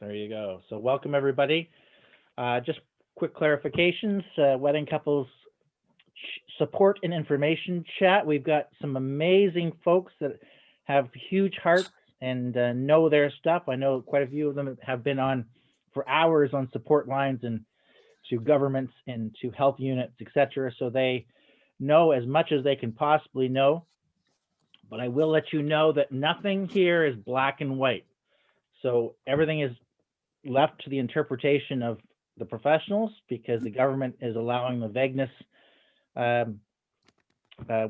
There you go. So welcome everybody. Just quick clarifications. Wedding couples support and information chat. We've got some amazing folks that have huge hearts and know their stuff. I know quite a few of them have been on for hours on support lines and to governments and to health units, etc. So they know as much as they can possibly know. But I will let you know that nothing here is black and white. So everything is left to the interpretation of the professionals because the government is allowing the vagueness.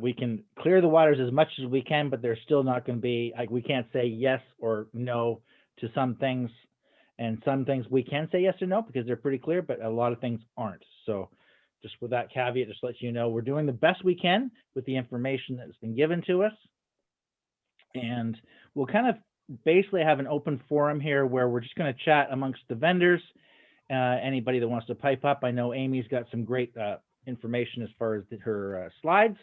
We can clear the waters as much as we can, but there's still not going to be, like, we can't say yes or no to some things. And some things we can say yes or no because they're pretty clear, but a lot of things aren't. So just with that caveat, just let you know, we're doing the best we can with the information that's been given to us. And we'll kind of basically have an open forum here where we're just going to chat amongst the vendors. Anybody that wants to pipe up. I know Amy's got some great information as far as her slides.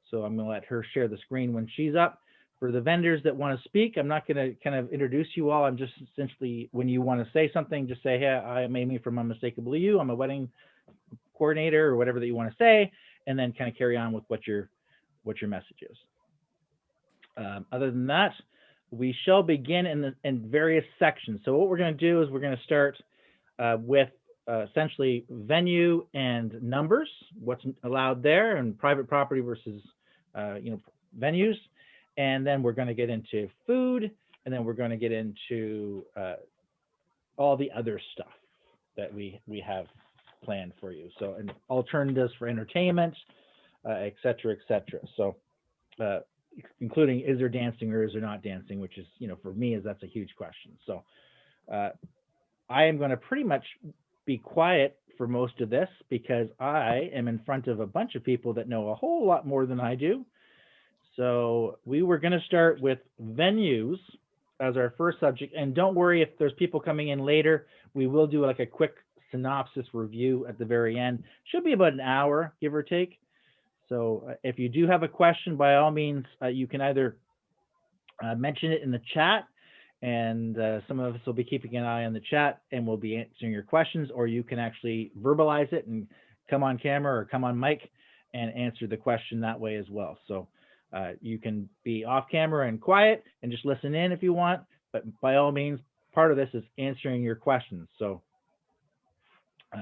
So I'm going to let her share the screen when she's up. For the vendors that want to speak, I'm not going to kind of introduce you all. I'm just essentially, when you want to say something, just say, hey, I'm Amy from Unmistakably You. I'm a wedding coordinator or whatever that you want to say, and then kind of carry on with what your message is. Other than that, we shall begin in various sections. So what we're going to do is we're going to start with essentially venue and numbers, what's allowed there, and private property versus venues. And then we're going to get into food, and then we're going to get into all the other stuff that we have planned for you. So, and alternatives for entertainment, et cetera, et cetera. So, including is there dancing or is there not dancing, which is, for me, that's a huge question. So, I am going to pretty much be quiet for most of this because I am in front of a bunch of people that know a whole lot more than I do. So we were going to start with venues as our first subject. And don't worry if there's people coming in later. We will do like a quick synopsis review at the very end. Should be about an hour, give or take. So if you do have a question, by all means, you can either mention it in the chat, and some of us will be keeping an eye on the chat and we'll be answering your questions, or you can actually verbalize it and come on camera or come on mic and answer the question that way as well. So you can be off camera and quiet and just listen in if you want, but by all means, part of this is answering your questions. So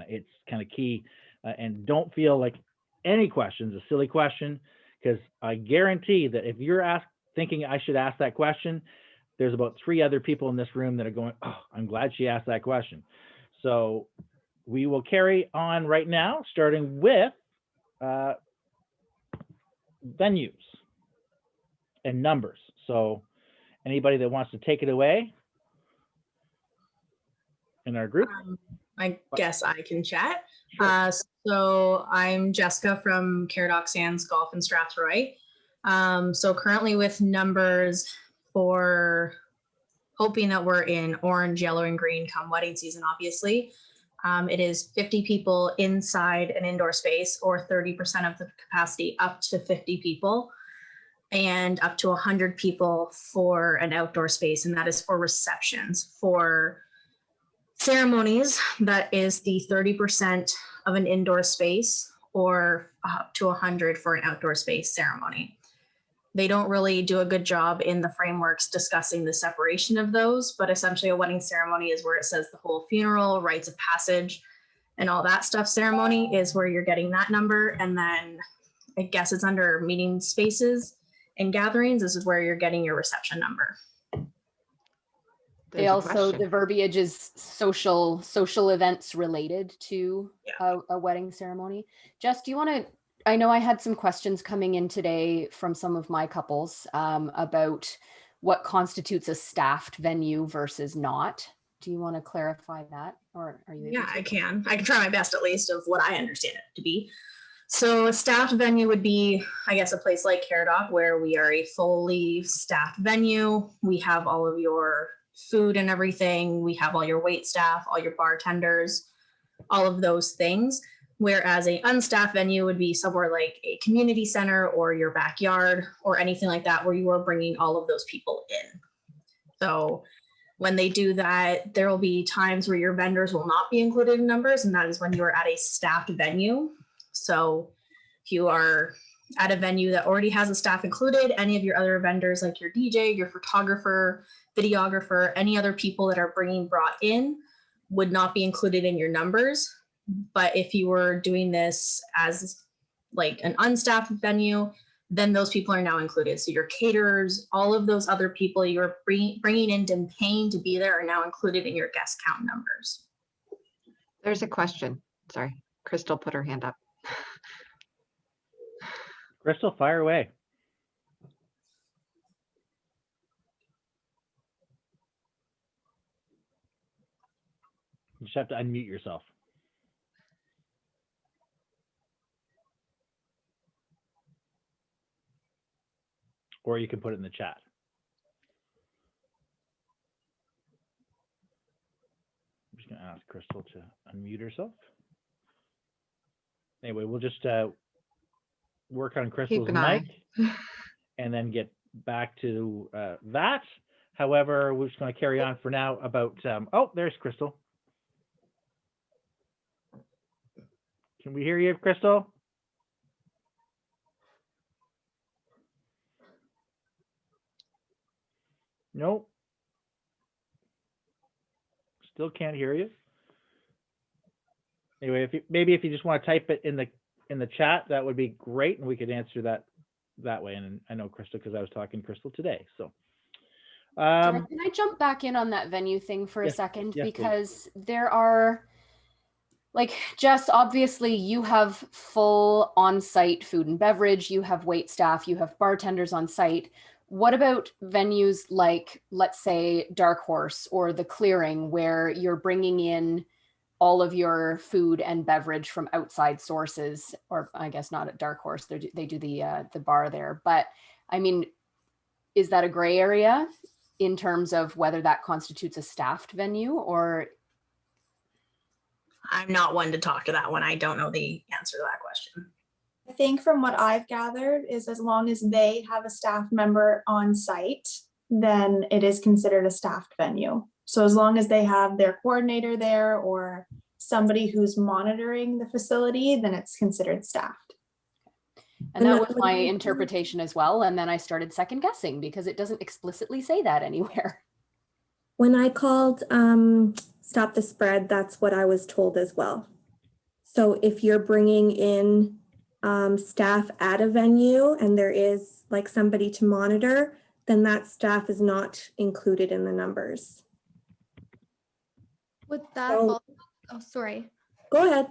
it's kind of key, and don't feel like any question is a silly question, because I guarantee that if you're thinking I should ask that question, there's about 3 other people in this room that are going, oh, I'm glad she asked that question. So we will carry on right now, starting with venues and numbers. So anybody that wants to take it away in our group? I guess I can chat. Sure. So I'm Jessica from Caradoc Sands Golf in Strathroy. So currently with numbers, for hoping that we're in orange, yellow, and green come wedding season, obviously. It is 50 people inside an indoor space, or 30% of the capacity up to 50 people, and up to 100 people for an outdoor space, and that is for receptions. For ceremonies, that is the 30% of an indoor space, or up to 100 for an outdoor space ceremony. They don't really do a good job in the frameworks discussing the separation of those, but essentially a wedding ceremony is where it says the whole funeral, rites of passage, and all that stuff ceremony is where you're getting that number. And then I guess it's under meeting spaces and gatherings. This is where you're getting your reception number. They also, the verbiage is social events related to a wedding ceremony. Jess, do you want to, I know I had some questions coming in today from some of my couples about what constitutes a staffed venue versus not. Do you want to clarify that, or are you? Yeah, I can try my best, at least, of what I understand it to be. So a staffed venue would be, I guess, a place like Caradoc, where we are a fully staffed venue. We have all of your food and everything. We have all your wait staff, all your bartenders, all of those things. Whereas a unstaffed venue would be somewhere like a community center or your backyard or anything like that, where you are bringing all of those people in. So when they do that, there will be times where your vendors will not be included in numbers, and that is when you are at a staffed venue. So if you are at a venue that already has a staff included, any of your other vendors like your DJ, your photographer, videographer, any other people that are brought in would not be included in your numbers. But if you were doing this as like an unstaffed venue, then those people are now included. So your caterers, all of those other people you're bringing in and paying to be there are now included in your guest count numbers. There's a question. Sorry, Crystal put her hand up. Crystal, fire away. You just have to unmute yourself. Or you can put it in the chat. I'm just going to ask Crystal to unmute herself. Anyway, we'll just work on Crystal's Keep an mic and then get back to that. However, we're just going to carry on for now about, oh, there's Crystal. Can we hear you, Crystal? Nope. Still can't hear you. Anyway, if you just want to type it in the chat, that would be great, and we could answer that way. And I know Crystal because I was talking to Crystal today. So, Can I jump back in on that venue thing for a second? Yes, because there are, like, Jess, obviously you have full on-site food and beverage, you have wait staff, you have bartenders on site. What about venues like, let's say, Dark Horse or The Clearing, where you're bringing in all of your food and beverage from outside sources? Or I guess not at Dark Horse, they do the bar there. But I mean, is that a gray area in terms of whether that constitutes a staffed venue? Or I'm not one to talk to that one. I don't know the answer to that question. I think from what I've gathered is as long as they have a staff member on site, then it is considered a staffed venue. So as long as they have their coordinator there or somebody who's monitoring the facility, then it's considered staffed. And that was my interpretation as well. And then I started second guessing because it doesn't explicitly say that anywhere. When I called Stop the Spread, that's what I was told as well. So if you're bringing in staff at a venue and there is like somebody to monitor, then that staff is not included in the numbers. Would that So, oh, sorry. Go ahead.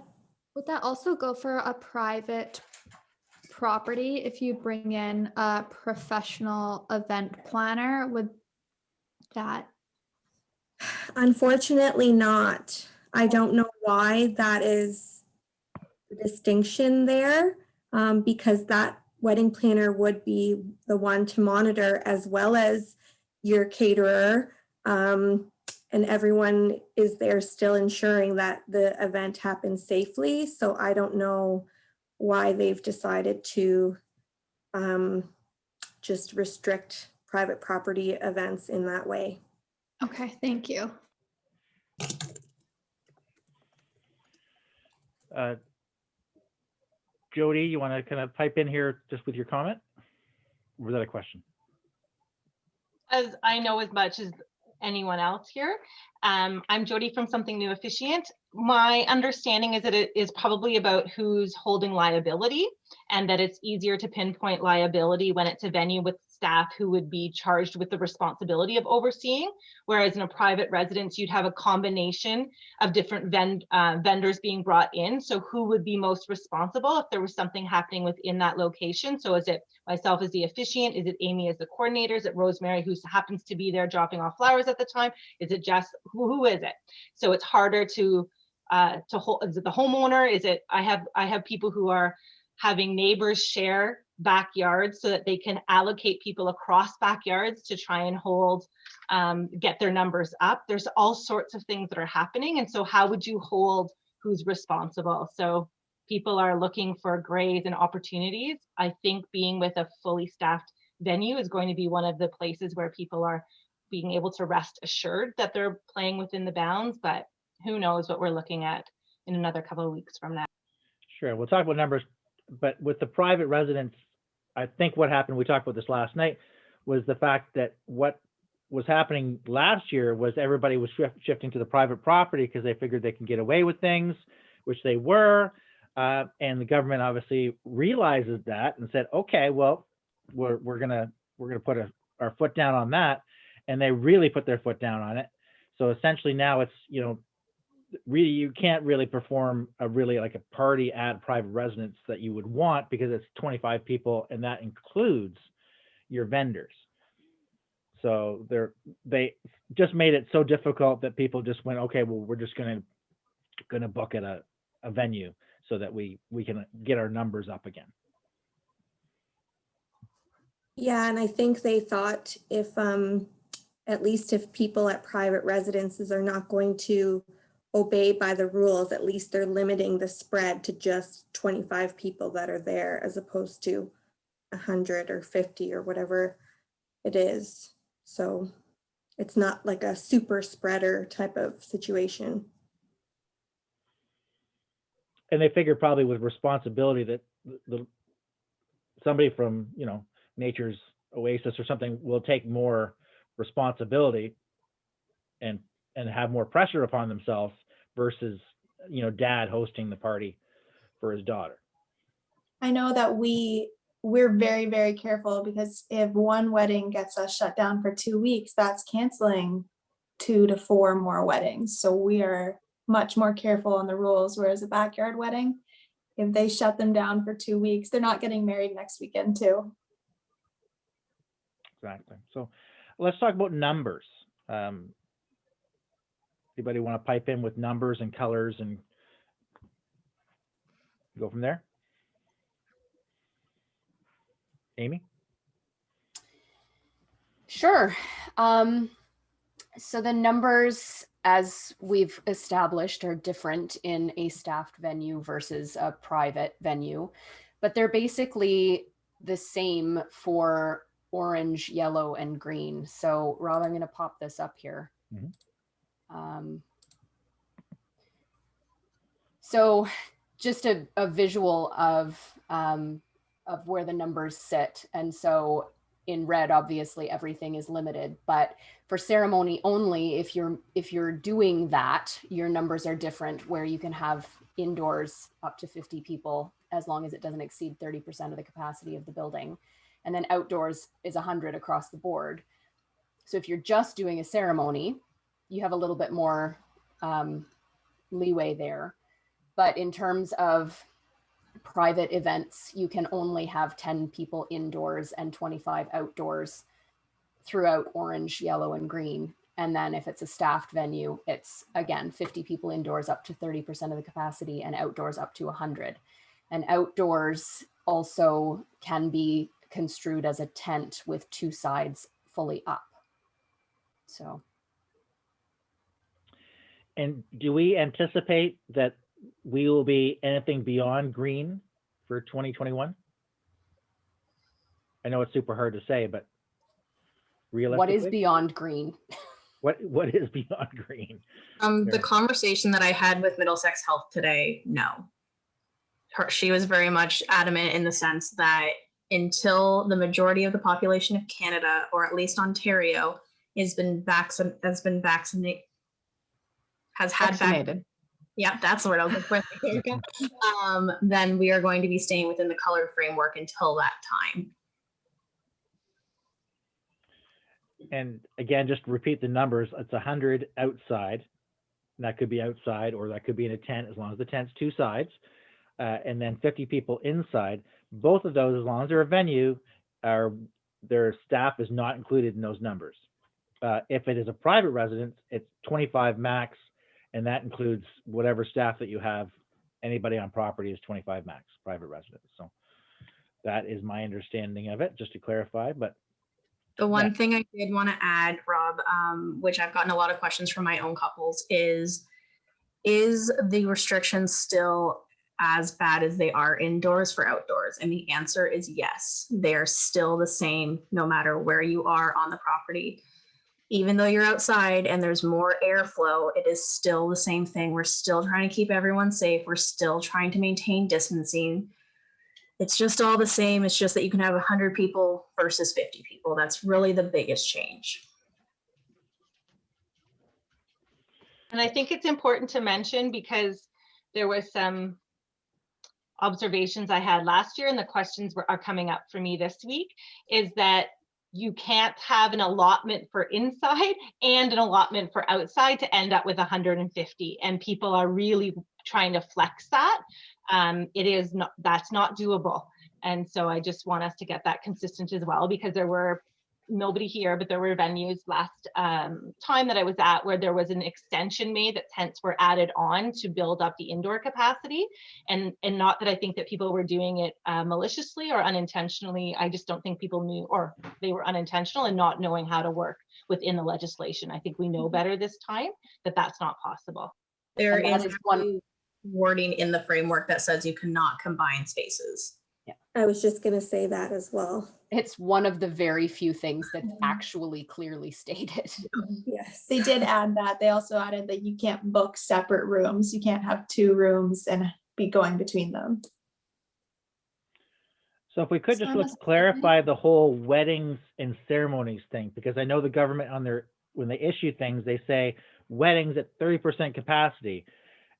Would that also go for a private property if you bring in a professional event planner? Would that? Unfortunately not. I don't know why that is the distinction there, because that wedding planner would be the one to monitor as well as your caterer, and everyone is there still ensuring that the event happens safely. So I don't know why they've decided to just restrict private property events in that way. Okay, thank you. Jody, you want to kind of pipe in here just with your comment? Or was that a question? As I know as much as anyone else here. I'm Jody from Something New Officiant. My understanding is that it is probably about who's holding liability, and that it's easier to pinpoint liability when it's a venue with staff who would be charged with the responsibility of overseeing, whereas in a private residence, you'd have a combination of different vendors being brought in. So who would be most responsible if there was something happening within that location? So is it myself as the officiant? Is it Amy as the coordinator? Is it Rosemary who happens to be there dropping off flowers at the time? Is it Jess? Who is it? So it's harder to hold. Is it the homeowner? Is it, I have people who are having neighbors share backyards so that they can allocate people across backyards to try and hold, get their numbers up. There's all sorts of things that are happening. And so how would you hold who's responsible? So people are looking for grays and opportunities. I think being with a fully staffed venue is going to be one of the places where people are being able to rest assured that they're playing within the bounds, but who knows what we're looking at in another couple of weeks from now. Sure, we'll talk about numbers, but with the private residents, I think what happened, we talked about this last night, was the fact that what was happening last year was everybody was shifting to the private property because they figured they can get away with things, which they were. And the government obviously realizes that and said, okay, well, we're gonna put our foot down on that, and they really put their foot down on it. So essentially now it's, you know, really you can't really perform a really like a party at private residence that you would want, because it's 25 people and that includes your vendors. So they just made it so difficult that people just went, okay, well, we're just gonna book at a venue so that we can get our numbers up again. Yeah, and I think they thought if, at least if people at private residences are not going to obey by the rules, at least they're limiting the spread to just 25 people that are there as opposed to 100 or 50 or whatever it is. So it's not like a super spreader type of situation. And they figured probably with responsibility that somebody from, you know, Nature's Oasis or something will take more responsibility and have more pressure upon themselves versus, you know, dad hosting the party for his daughter. I know that we're very, very careful, because if one wedding gets us shut down for 2 weeks, that's canceling 2 to 4 more weddings. So we are much more careful on the rules, whereas a backyard wedding, if they shut them down for 2 weeks, they're not getting married next weekend too. Exactly. So let's talk about numbers. Anybody want to pipe in with numbers and colors and go from there? Amy? Sure. So the numbers, as we've established, are different in a staffed venue versus a private venue, but they're basically the same for orange, yellow, and green. So Rob, I'm going to pop this up here. So just a visual of where the numbers sit. And so in red, obviously everything is limited, but for ceremony only, if you're doing that, your numbers are different, where you can have indoors up to 50 people as long as it doesn't exceed 30% of the capacity of the building. And then outdoors is 100 across the board. So if you're just doing a ceremony, you have a little bit more leeway there. But in terms of private events, you can only have 10 people indoors and 25 outdoors throughout orange, yellow, and green. And then if it's a staffed venue, it's again 50 people indoors up to 30% of the capacity and outdoors up to 100. And outdoors also can be construed as a tent with 2 sides fully up. So. And do we anticipate that we will be anything beyond green for 2021? I know it's super hard to say, but realistically, what is beyond green? What is beyond green? The conversation that I had with Middlesex Health today, no. She was very much adamant in the sense that until the majority of the population of Canada, or at least Ontario, has Vaccinated. Yeah, that's the word I was looking for. Then we are going to be staying within the color framework until that time. And again, just to repeat the numbers, it's 100 outside. And that could be outside, or that could be in a tent, as long as the tent's 2 sides. And then 50 people inside. Both of those, as long as they're a venue, their staff is not included in those numbers. If it is a private residence, it's 25 max, and that includes whatever staff that you have. Anybody on property is 25 max, private residence. So that is my understanding of it, just to clarify. But the one thing I did want to add, Rob, which I've gotten a lot of questions from my own couples, is the restrictions still as bad as they are indoors for outdoors? And the answer is yes. They are still the same no matter where you are on the property. Even though you're outside and there's more airflow, it is still the same thing. We're still trying to keep everyone safe. We're still trying to maintain distancing. It's just all the same. It's just that you can have 100 people versus 50 people. That's really the biggest change. And I think it's important to mention, because there was some observations I had last year and the questions are coming up for me this week, is that you can't have an allotment for inside and an allotment for outside to end up with 150. And people are really trying to flex that. It is not, that's not doable. And so I just want us to get that consistent as well, because there were nobody here, but there were venues last time that I was at where there was an extension made that tents were added on to build up the indoor capacity. And not that I think that people were doing it maliciously or unintentionally. I just don't think people knew, or they were unintentional and not knowing how to work within the legislation. I think we know better this time that that's not possible. There And that is is one wording in the framework that says you cannot combine spaces. I was just going to say that as well. It's one of the very few things that's actually clearly stated. Yes. They did add that. They also added that you can't book separate rooms. You can't have 2 rooms and be going between them. So if we could So just I'm look, clarify the whole weddings and ceremonies thing, because I know the government on their, when they issue things, they say weddings at 30% capacity.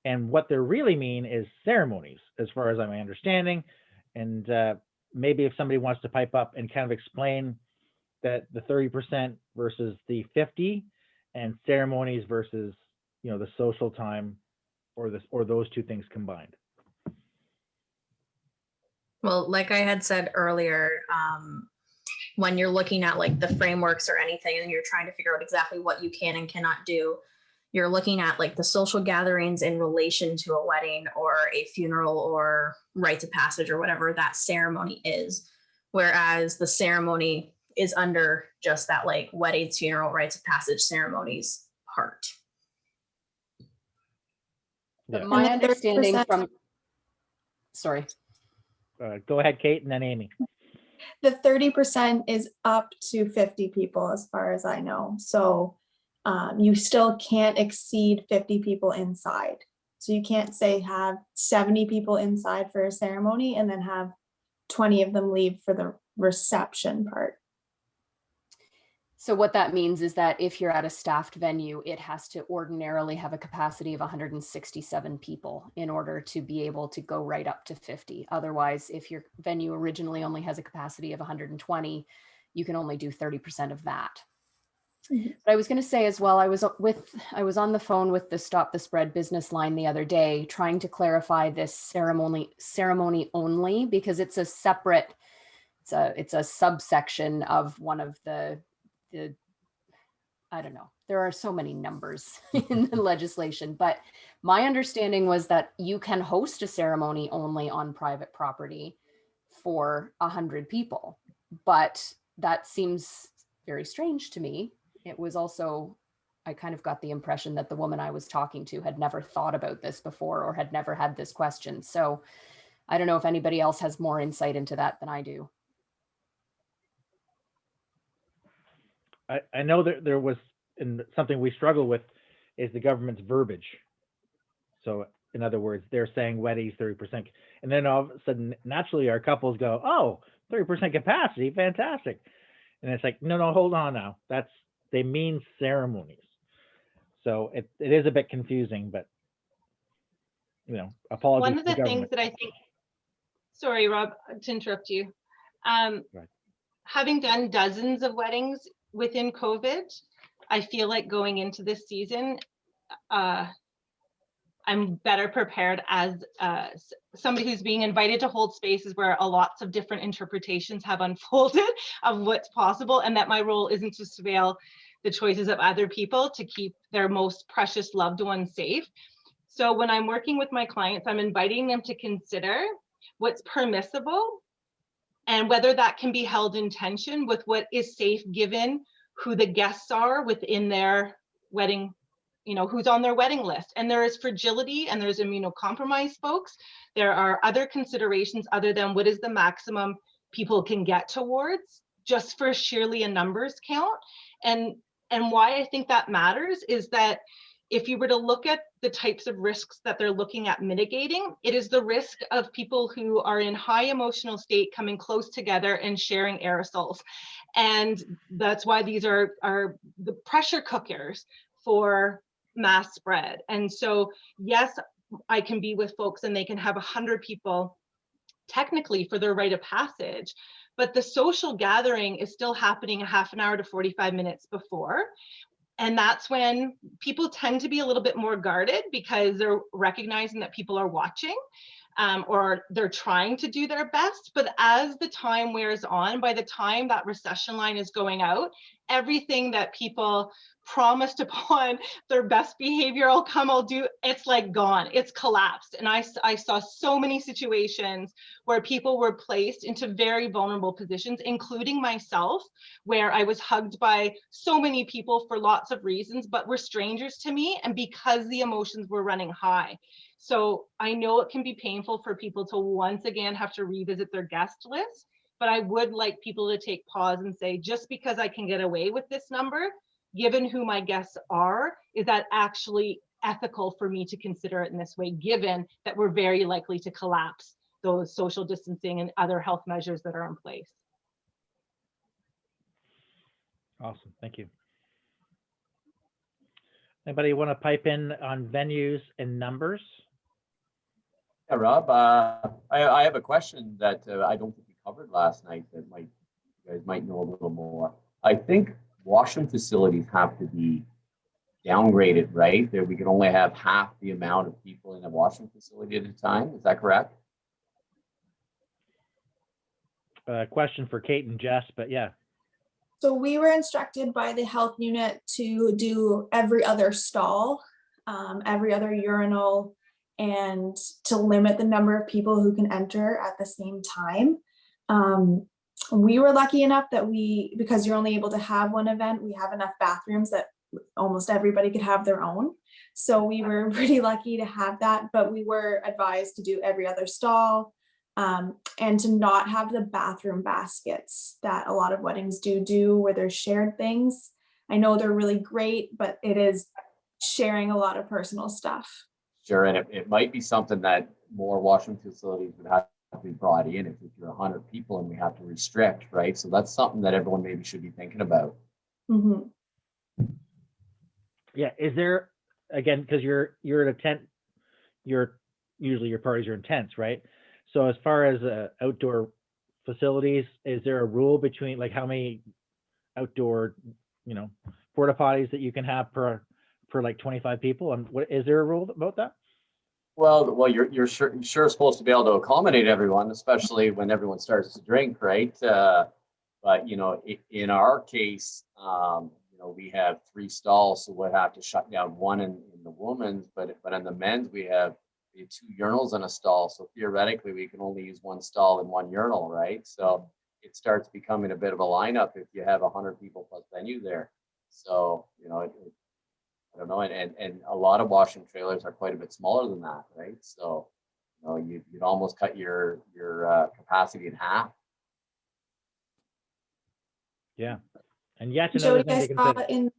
And what they really mean is ceremonies, as far as I'm understanding. And maybe if somebody wants to pipe up and kind of explain that the 30% versus the 50 and ceremonies versus, you know, the social time, or this, or those two things combined. Well, like I had said earlier, when you're looking at like the frameworks or anything and you're trying to figure out exactly what you can and cannot do, you're looking at like the social gatherings in relation to a wedding or a funeral or rites of passage or whatever that ceremony is. Whereas the ceremony is under just that like weddings, funeral, rites of passage ceremonies part. But Yeah. my And the 30% understanding from, sorry. Go ahead, Kate, and then Amy. The 30% is up to 50 people as far as I know. So you still can't exceed 50 people inside. So you can't say have 70 people inside for a ceremony and then have 20 of them leave for the reception part. So what that means is that if you're at a staffed venue, it has to ordinarily have a capacity of 167 people in order to be able to go right up to 50. Otherwise, if your venue originally only has a capacity of 120, you can only do 30% of that. Mhm. But I was going to say as well, I was on the phone with the Stop the Spread business line the other day, trying to clarify this ceremony only, because it's a separate, it's a subsection of one of the I don't know, there are so many numbers in the legislation, but my understanding was that you can host a ceremony only on private property for 100 people, but that seems very strange to me. It was also, I kind of got the impression that the woman I was talking to had never thought about this before or had never had this question. So I don't know if anybody else has more insight into that than I do. I know that there was, and something we struggle with is the government's verbiage. So in other words, they're saying weddings 30%, and then all of a sudden, naturally, our couples go, "Oh, 30% capacity, fantastic!" And it's like, no, hold on now. They mean ceremonies. So it is a bit confusing, but you know, apologies. One of the things that I think, sorry, Rob, to interrupt you. Right. Having done dozens of weddings within COVID, I feel like going into this season, I'm better prepared as somebody who's being invited to hold spaces where lots of different interpretations have unfolded of what's possible, and that my role isn't to surveil the choices of other people to keep their most precious loved ones safe. So when I'm working with my clients, I'm inviting them to consider what's permissible and whether that can be held in tension with what is safe given who the guests are within their wedding, you know, who's on their wedding list. And there is fragility and there's immunocompromised folks. There are other considerations other than what is the maximum people can get towards just for sheerly a numbers count. And And why I think that matters is that if you were to look at the types of risks that they're looking at mitigating, it is the risk of people who are in high emotional state coming close together and sharing aerosols. And that's why these are the pressure cookers for mass spread. And so, yes, I can be with folks and they can have 100 people technically for their rite of passage, but the social gathering is still happening a half an hour to 45 minutes before. And that's when people tend to be a little bit more guarded because they're recognizing that people are watching, or they're trying to do their best. But as the time wears on, by the time that recession line is going out, everything that people promised upon their best behavior, I'll do, it's like gone, it's collapsed. And I saw so many situations where people were placed into very vulnerable positions, including myself, where I was hugged by so many people for lots of reasons, but were strangers to me, and because the emotions were running high. So I know it can be painful for people to once again have to revisit their guest list, but I would like people to take pause and say, just because I can get away with this number, given who my guests are, is that actually ethical for me to consider it in this way, given that we're very likely to collapse those social distancing and other health measures that are in place. Awesome, thank you. Anybody want to pipe in on venues and numbers? Yeah, Rob, I have a question that I don't think we covered last night that you guys might know a little more. I think washroom facilities have to be downgraded, right? That we can only have half the amount of people in a washroom facility at a time. Is that correct? Question for Kate and Jess, but yeah. So we were instructed by the health unit to do every other stall, every other urinal, and to limit the number of people who can enter at the same time. We were lucky enough that because you're only able to have one event, we have enough bathrooms that almost everybody could have their own. So we were pretty lucky to have that, but we were advised to do every other stall, and to not have the bathroom baskets that a lot of weddings do where there's shared things. I know they're really great, but it is sharing a lot of personal stuff. Sure, and it might be something that more washroom facilities would have to be brought in if you're 100 people and we have to restrict, right? So that's something that everyone maybe should be thinking about. Mm-hmm. Yeah, is there, again, because you're in a tent, usually your parties are in tents, right? So as far as outdoor facilities, is there a rule between like how many outdoor, porta potties that you can have per like 25 people? And what is there a rule about that? Well, you're sure supposed to be able to accommodate everyone, especially when everyone starts to drink, right? But in our case, we have 3 stalls, so we'll have to shut down one in the women's, but in the men's we have 2 urinals in a stall. So theoretically, we can only use 1 stall and 1 urinal, right? So it starts becoming a bit of a lineup if you have 100 people plus venue there. So I don't know, and a lot of washroom trailers are quite a bit smaller than that, right? So you'd almost cut your capacity in half. Yeah, and yet Jody, another thing to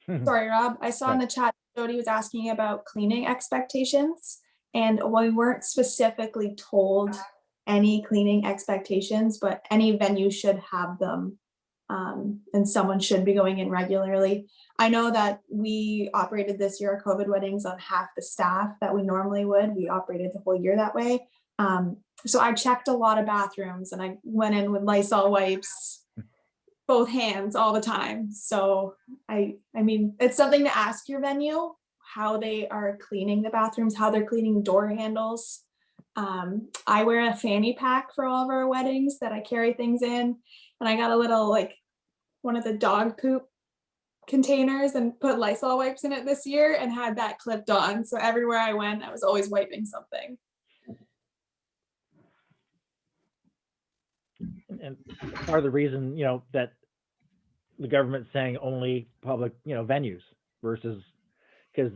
consider. Sorry, Rob, I saw in the chat, Jody was asking about cleaning expectations, and we weren't specifically told any cleaning expectations, but any venue should have them, and someone should be going in regularly. I know that we operated this year COVID weddings on half the staff that we normally would. We operated the whole year that way. So I checked a lot of bathrooms and I went in with Lysol wipes, both hands all the time. So I mean, it's something to ask your venue, how they are cleaning the bathrooms, how they're cleaning door handles. I wear a fanny pack for all of our weddings that I carry things in. And I got a little, like, one of the dog poop containers and put Lysol wipes in it this year and had that clipped on. So everywhere I went, I was always wiping something. And part of the reason, that the government's saying only public, venues versus, because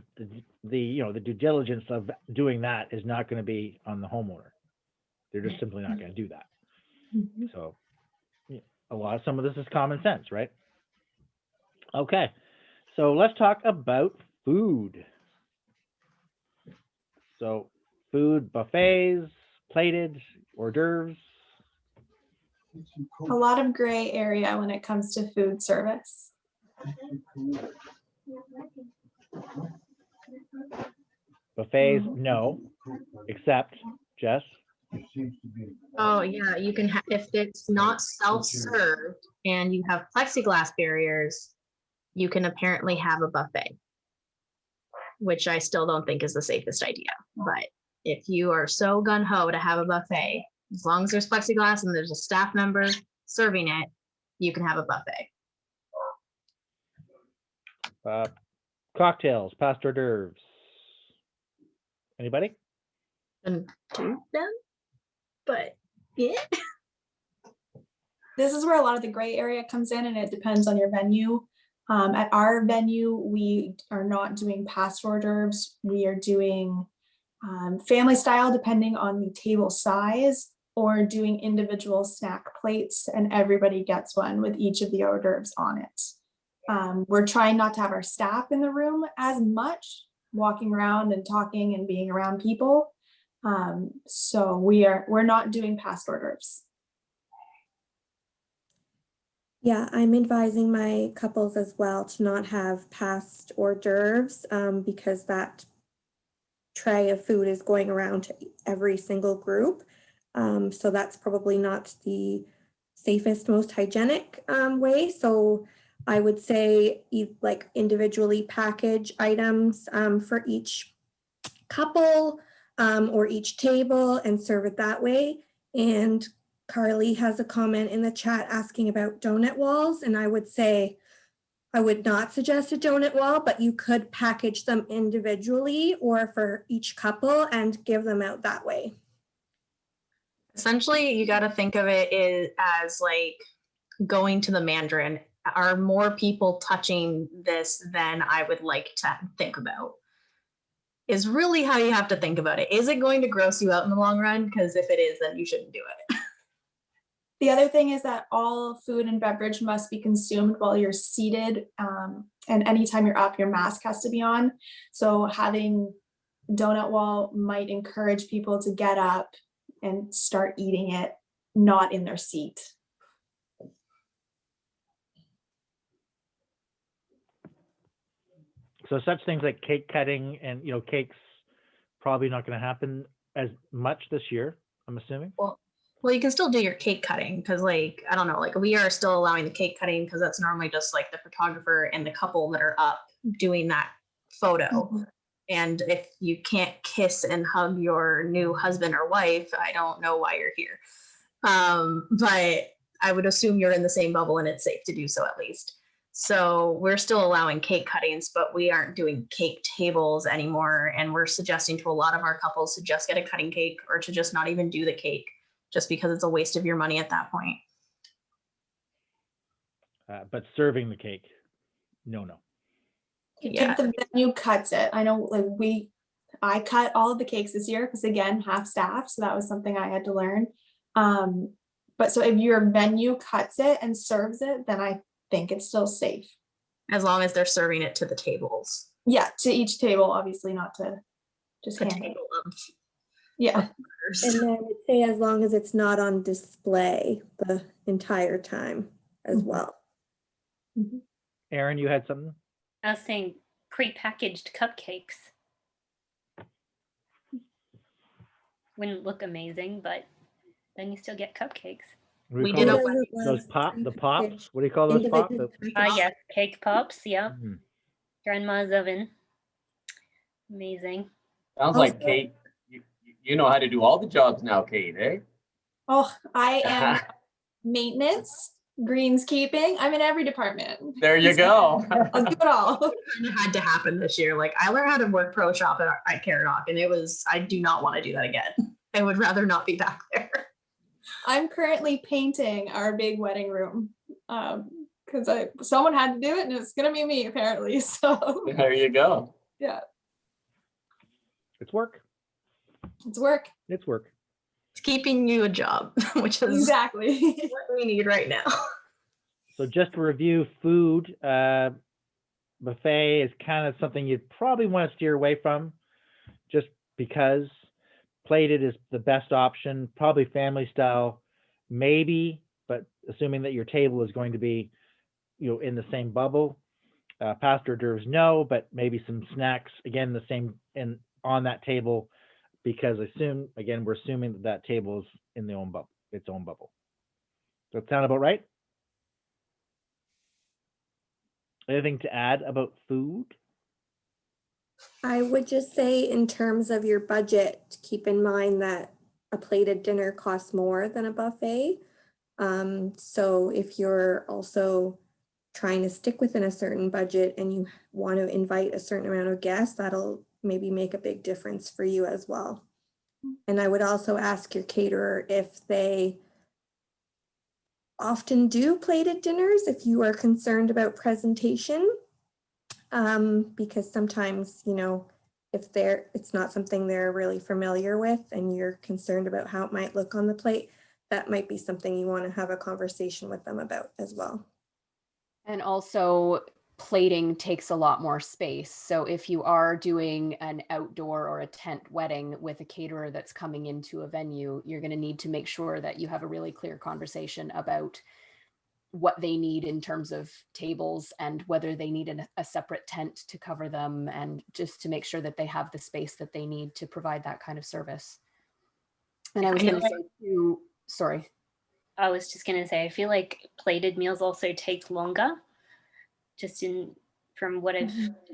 the due diligence of doing that is not going to be on the homeowner. They're just simply not going to do that. Mm-hmm. So some of this is common sense, right? Okay. So let's talk about food. So food buffets, plated, hors d'oeuvres. A lot of gray area when it comes to food service. Buffets, no, except Jess. Oh, yeah, you can have, if it's not self-served and you have plexiglass barriers, you can apparently have a buffet, which I still don't think is the safest idea. But if you are so gung-ho to have a buffet, as long as there's plexiglass and there's a staff member serving it, you can have a buffet. Cocktails, past hors d'oeuvres. Anybody? And do them, but yeah. This is where a lot of the gray area comes in, and it depends on your venue. At our venue, we are not doing past hors d'oeuvres. We are doing family style, depending on the table size, or doing individual snack plates, and everybody gets one with each of the hors d'oeuvres on it. We're trying not to have our staff in the room as much, walking around and talking and being around people. So we're not doing past hors d'oeuvres. Yeah, I'm advising my couples as well to not have past hors d'oeuvres because that tray of food is going around to every single group. So that's probably not the safest, most hygienic way. So I would say like individually package items for each couple or each table and serve it that way. And Carly has a comment in the chat asking about donut walls, and I would say I would not suggest a donut wall, but you could package them individually or for each couple and give them out that way. Essentially, you got to think of it as like going to the Mandarin. Are more people touching this than I would like to think about? Is really how you have to think about it. Is it going to gross you out in the long run? Because if it is, then you shouldn't do it. The other thing is that all food and beverage must be consumed while you're seated, and anytime you're up, your mask has to be on. So having donut wall might encourage people to get up and start eating it, not in their seat. So such things like cake cutting and, cakes probably not going to happen as much this year, I'm assuming. Well, you can still do your cake cutting because, like, I don't know, like we are still allowing the cake cutting because that's normally just like the photographer and the couple that are up doing that photo. Mm-hmm. And if you can't kiss and hug your new husband or wife, I don't know why you're here. But I would assume you're in the same bubble and it's safe to do so at least. So we're still allowing cake cuttings, but we aren't doing cake tables anymore. And we're suggesting to a lot of our couples to just get a cutting cake or to just not even do the cake, just because it's a waste of your money at that point. But serving the cake, no. Yeah. The venue cuts it. I know, like I cut all of the cakes this year because, again, half staff, so that was something I had to learn. But so if your venue cuts it and serves it, then I think it's still safe. As long as they're serving it to the tables. Yeah, to each table, obviously, not to just the hand table it. of. Yeah. And then I would say as long as it's not on display the entire time as Mm-hmm. well. Mm-hmm. Erin, you had something? I was saying pre-packaged cupcakes. Wouldn't look amazing, but then you still get cupcakes. We did those the pops. What do you call those pops? Yes, cake pops. Yep. Mm-hmm. Grandma's oven. Amazing. Sounds like Kate. You know how to do all the jobs now, Kate, eh? Oh, I am maintenance, greenskeeping. I'm in every department. There you go. I'll do it all. It had to happen this year. Like I learned how to work pro shop at Caradoc, and I do not want to do that again. I would rather not be back there. I'm currently painting our big wedding room because someone had to do it, and it's gonna be me apparently. So there you go. Yeah, it's work. It's work. It's work. It's keeping you a job, which is exactly what we need right now. So just to review food, buffet is kind of something you'd probably want to steer away from, just because plated is the best option, probably family style, maybe, but assuming that your table is going to be, in the same bubble. Past hors d'oeuvres, no, but maybe some snacks, again, the same in on that table, because we're assuming that that table is in its own bubble. Does that sound about right? Anything to add about food? I would just say in terms of your budget, keep in mind that a plated dinner costs more than a buffet. So if you're also trying to stick within a certain budget and you want to invite a certain amount of guests, that'll maybe make a big difference for you as well. And I would also ask your caterer if they often do plated dinners, if you are concerned about presentation, because sometimes, if it's not something they're really familiar with and you're concerned about how it might look on the plate, that might be something you want to have a conversation with them about as well. And also, plating takes a lot more space. So if you are doing an outdoor or a tent wedding with a caterer that's coming into a venue, you're going to need to make sure that you have a really clear conversation about what they need in terms of tables and whether they need a separate tent to cover them, and just to make sure that they have the space that they need to provide that kind of service. And I was going to say too, sorry. I was just going to say, I feel like plated meals also take longer, just from what I've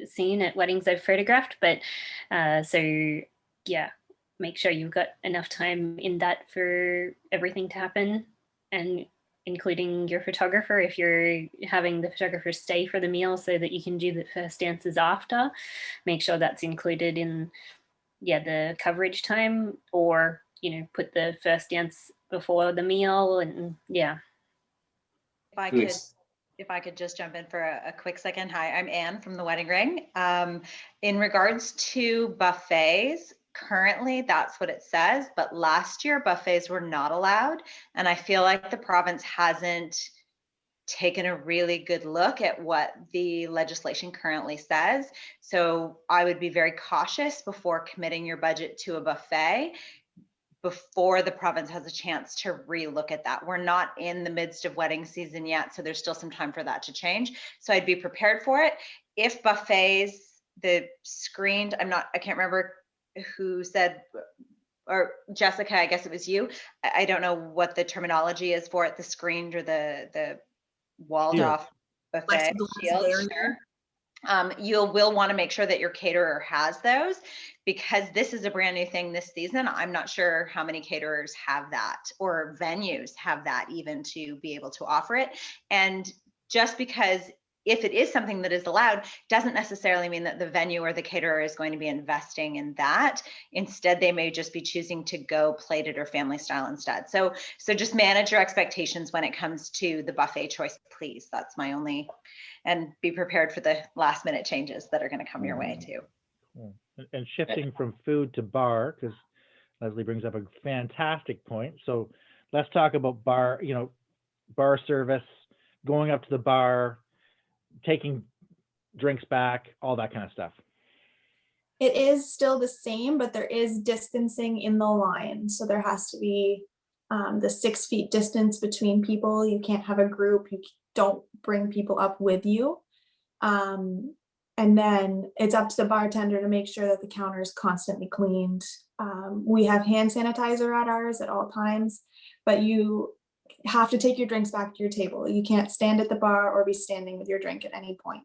seen at weddings I've photographed. But so yeah, make sure you've got enough time in that for everything to happen, and including your photographer, if you're having the photographer stay for the meal so that you can do the first dances after, make sure that's included in the coverage time, or put the first dance before the meal. And if I could just jump in for a quick second. Hi, I'm Anne from the Wedding Ring. In regards to buffets, currently that's what it says, but last year buffets were not allowed. And I feel like the province hasn't taken a really good look at what the legislation currently says. So I would be very cautious before committing your budget to a buffet before the province has a chance to relook at that. We're not in the midst of wedding season yet, so there's still some time for that to change. So I'd be prepared for it. If buffets, the screened, I can't remember who said, or Jessica, I guess it was you. I don't know what the terminology is for it, the screened or the walled off buffet shield. You will want to make sure that your caterer has those, because this is a brand new thing this season. I'm not sure how many caterers have that, or venues have that even, to be able to offer it. And just because if it is something that is allowed, doesn't necessarily mean that the venue or the caterer is going to be investing in that. Instead, they may just be choosing to go plated or family style instead. So just manage your expectations when it comes to the buffet choice, please. That's my only, and be prepared for the last minute changes that are going to come your way too. Cool. And shifting from food to bar, because Leslie brings up a fantastic point. So let's talk about bar service, going up to the bar, taking drinks back, all that kind of stuff. It is still the same, but there is distancing in the line. So there has to be the 6 feet distance between people. You can't have a group. You don't bring people up with you. And then it's up to the bartender to make sure that the counter is constantly cleaned. We have hand sanitizer at ours at all times, but you have to take your drinks back to your table. You can't stand at the bar or be standing with your drink at any point.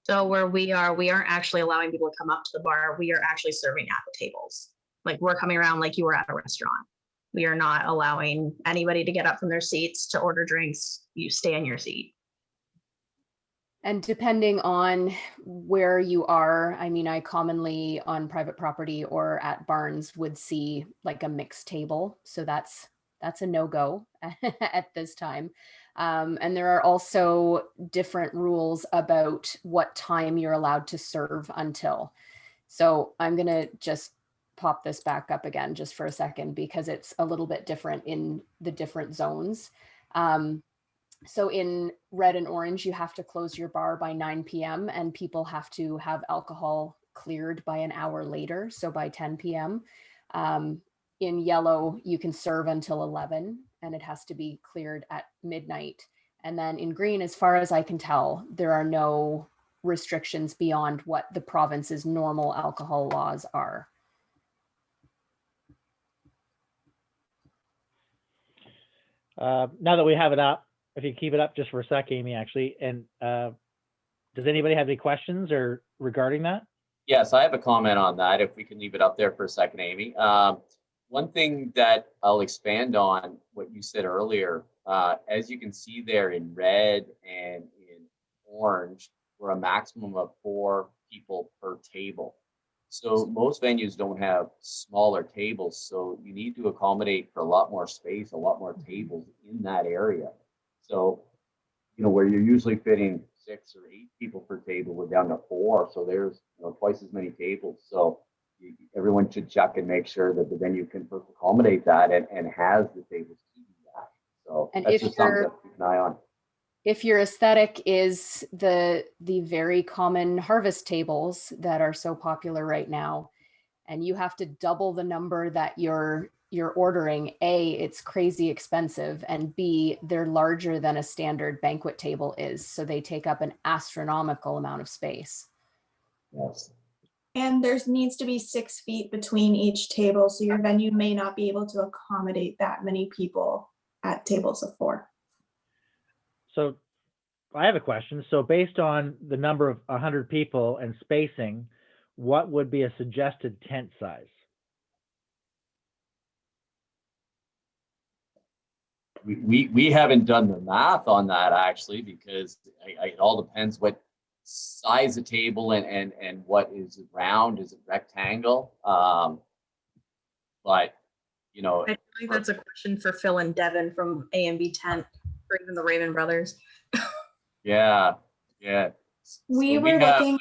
So where we aren't actually allowing people to come up to the bar. We are actually serving at the tables. Like, we're coming around like you were at a restaurant. We are not allowing anybody to get up from their seats to order drinks. You stay in your seat. And depending on where you are, I mean, I commonly on private property or at barns would see like a mixed table. So that's a no-go at this time. And there are also different rules about what time you're allowed to serve until. So I'm going to just pop this back up again just for a second, because it's a little bit different in the different zones. So in red and orange, you have to close your bar by 9 p.m. and people have to have alcohol cleared by an hour later, so by 10 p.m. In yellow, you can serve until 11 and it has to be cleared at midnight. And then in green, as far as I can tell, there are no restrictions beyond what the province's normal alcohol laws are. Now that we have it up, if you keep it up just for a sec, Amy, actually, and does anybody have any questions or regarding that? Yes, I have a comment on that. If we can leave it up there for a second, Amy. One thing that I'll expand on what you said earlier, as you can see there in red and in orange, we're a maximum of 4 people per table. So most venues don't have smaller tables, so you need to accommodate for a lot more space, a lot more tables in that area. So, where you're usually fitting 6 or 8 people per table, we're down to 4. So there's twice as many tables. So everyone should check and make sure that the venue can accommodate that and has the tables to do that. So And that's just something to keep an eye on. If your aesthetic is the very common harvest tables that are so popular right now, and you have to double the number that you're ordering, A, it's crazy expensive, and B, they're larger than a standard banquet table is. So they take up an astronomical amount of space. Yes. And there needs to be 6 feet between each table. So your venue may not be able to accommodate that many people at tables of 4. So I have a question. So based on the number of 100 people and spacing, what would be a suggested tent size? We haven't done the math on that actually, because it all depends what size of table and what is it round, is it rectangle? But I think that's a question for Phil and Devin from A&B Tent, or even the Raven Brothers. yeah. We So were have, looking,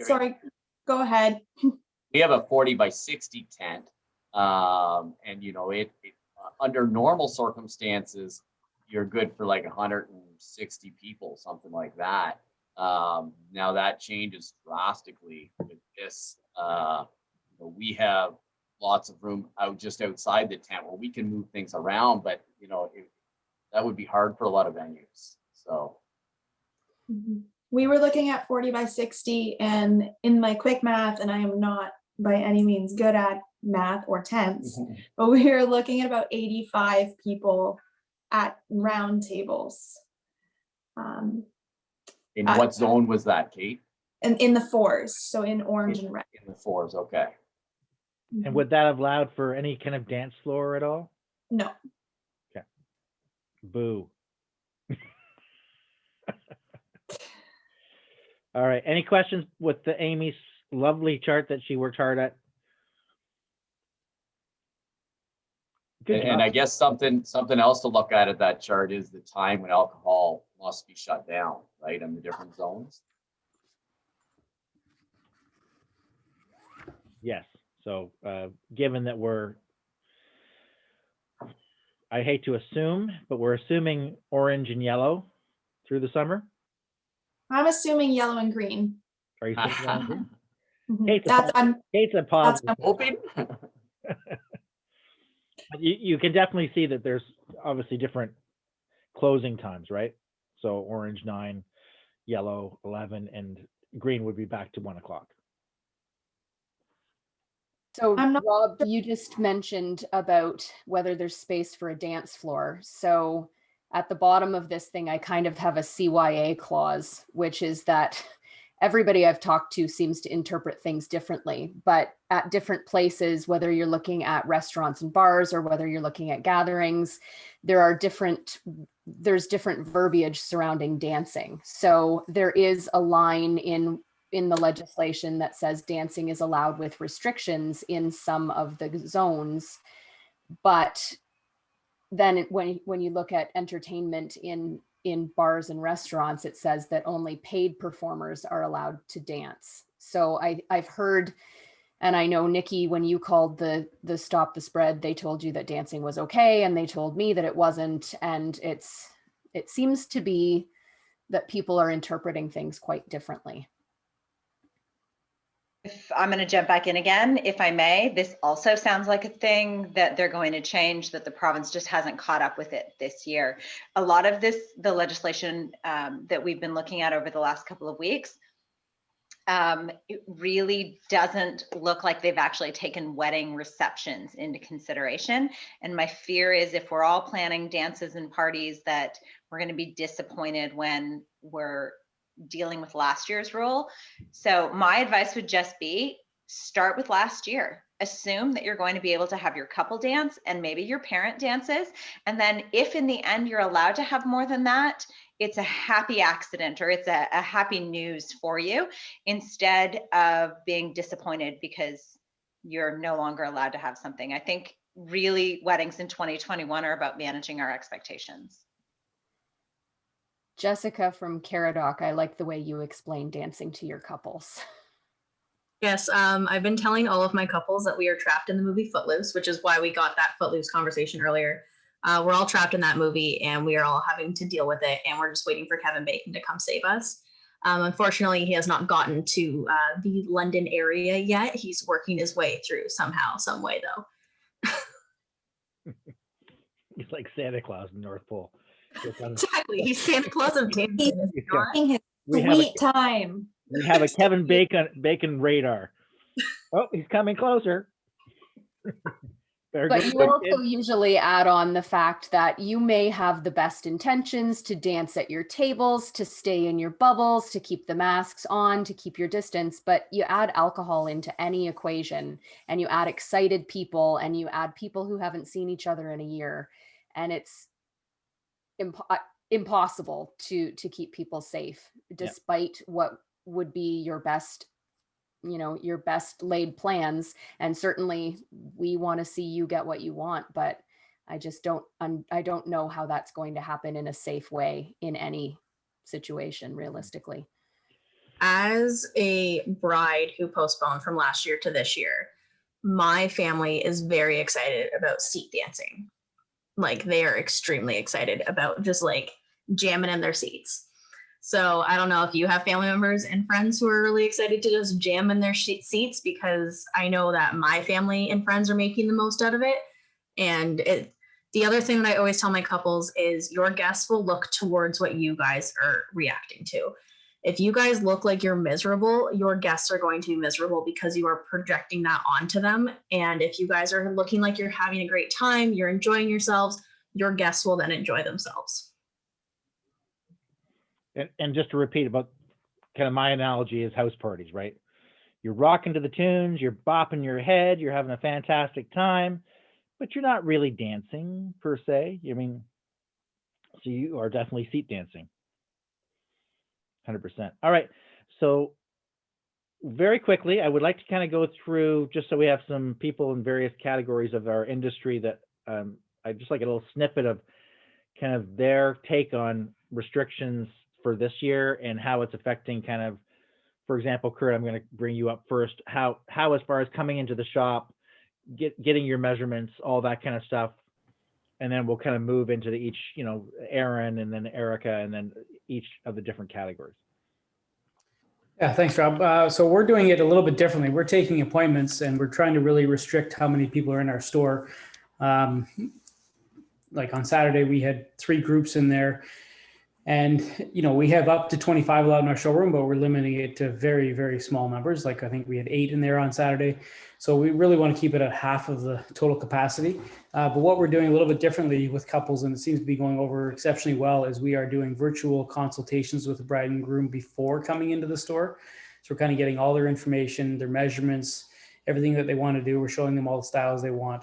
sorry, go ahead. We have a 40 by 60 tent. And it under normal circumstances, you're good for like 160 people, something like that. Now that changes drastically with this. We have lots of room just outside the tent where we can move things around, but that would be hard for a lot of venues. So We were looking at 40 by 60, and in my quick math, and I am not by any means good at math or tents, but we were looking at about 85 people at round tables. in what zone was that, Kate? And in the 4s, so in orange and red. In the 4s, okay. And would that have allowed for any kind of dance floor at all? No. Okay. Boo. All right. Any questions with the Amy's lovely chart that she worked hard at? Good And I guess something else to look at that chart is the time when alcohol must be shut down, right, in the different zones. Yes. So given that I hate to assume, but we're assuming orange and yellow through the summer. I'm assuming yellow and green. Are you assuming yellow and green? Mhm. Kate's a positive. Hoping. You can definitely see that there's obviously different closing times, right? So orange 9, yellow 11, and green would be back to 1 o'clock. So Rob, you just mentioned about whether there's space for a dance floor. So at the bottom of this thing, I kind of have a CYA clause, which is that everybody I've talked to seems to interpret things differently, but at different places, whether you're looking at restaurants and bars or whether you're looking at gatherings, there's different verbiage surrounding dancing. So there is a line in the legislation that says dancing is allowed with restrictions in some of the zones, but then when you look at entertainment in bars and restaurants, it says that only paid performers are allowed to dance. So I've heard, and I know Nikki, when you called the Stop the Spread, they told you that dancing was okay, and they told me that it wasn't, and it's It seems to be that people are interpreting things quite differently. If I'm going to jump back in again, if I may, this also sounds like a thing that they're going to change, that the province just hasn't caught up with it this year. A lot of this, the legislation that we've been looking at over the last couple of weeks, it really doesn't look like they've actually taken wedding receptions into consideration. And my fear is if we're all planning dances and parties, that we're going to be disappointed when we're dealing with last year's rule. So my advice would just be start with last year. Assume that you're going to be able to have your couple dance and maybe your parent dances. And then if in the end you're allowed to have more than that, it's a happy accident or it's a happy news for you instead of being disappointed because you're no longer allowed to have something. I think really weddings in 2021 are about managing our expectations. Jessica from Caradoc, I like the way you explain dancing to your couples. Yes, I've been telling all of my couples that we are trapped in the movie Footloose, which is why we got that Footloose conversation earlier. We're all trapped in that movie and we are all having to deal with it. And we're just waiting for Kevin Bacon to come save us. Unfortunately, he has not gotten to the London area yet. He's working his way through somehow, some way though. He's like Santa Claus in the North Pole. Exactly. He's Santa Claus of dancing. is he not? His We have sweet time. We have a Kevin Bacon radar. Oh, he's coming closer. But you also usually add on the fact that you may have the best intentions to dance at your tables, to stay in your bubbles, to keep the masks on, to keep your distance, but you add alcohol into any equation and you add excited people and you add people who haven't seen each other in a year, and it's impossible to keep people safe despite what would be your best, your best laid plans. And certainly we want to see you get what you want, but I just I don't know how that's going to happen in a safe way in any situation realistically. As a bride who postponed from last year to this year, my family is very excited about seat dancing. Like they are extremely excited about just like jamming in their seats. So I don't know if you have family members and friends who are really excited to just jam in their seats, because I know that my family and friends are making the most out of it. And the other thing that I always tell my couples is your guests will look towards what you guys are reacting to. If you guys look like you're miserable, your guests are going to be miserable because you are projecting that onto them. And if you guys are looking like you're having a great time, you're enjoying yourselves, your guests will then enjoy themselves. And just to repeat about kind of my analogy is house parties, right? You're rocking to the tunes, you're bopping your head, you're having a fantastic time, but you're not really dancing per se. I mean, so you are definitely seat dancing. 100%. All right. So very quickly, I would like to kind of go through, just so we have some people in various categories of our industry that I just like a little snippet of kind of their take on restrictions for this year and how it's affecting kind of, for example, Kurt, I'm going to bring you up first. How as far as coming into the shop, getting your measurements, all that kind of stuff, and then we'll kind of move into each, Aaron and then Erica and then each of the different categories. Yeah, thanks, Rob. So we're doing it a little bit differently. We're taking appointments and we're trying to really restrict how many people are in our store. Like on Saturday, we had 3 groups in there. And, we have up to 25 allowed in our showroom, but we're limiting it to very, very small numbers. Like I think we had 8 in there on Saturday. So we really want to keep it at half of the total capacity. But what we're doing a little bit differently with couples, and it seems to be going over exceptionally well, is we are doing virtual consultations with the bride and groom before coming into the store. So we're kind of getting all their information, their measurements, everything that they want to do. We're showing them all the styles they want.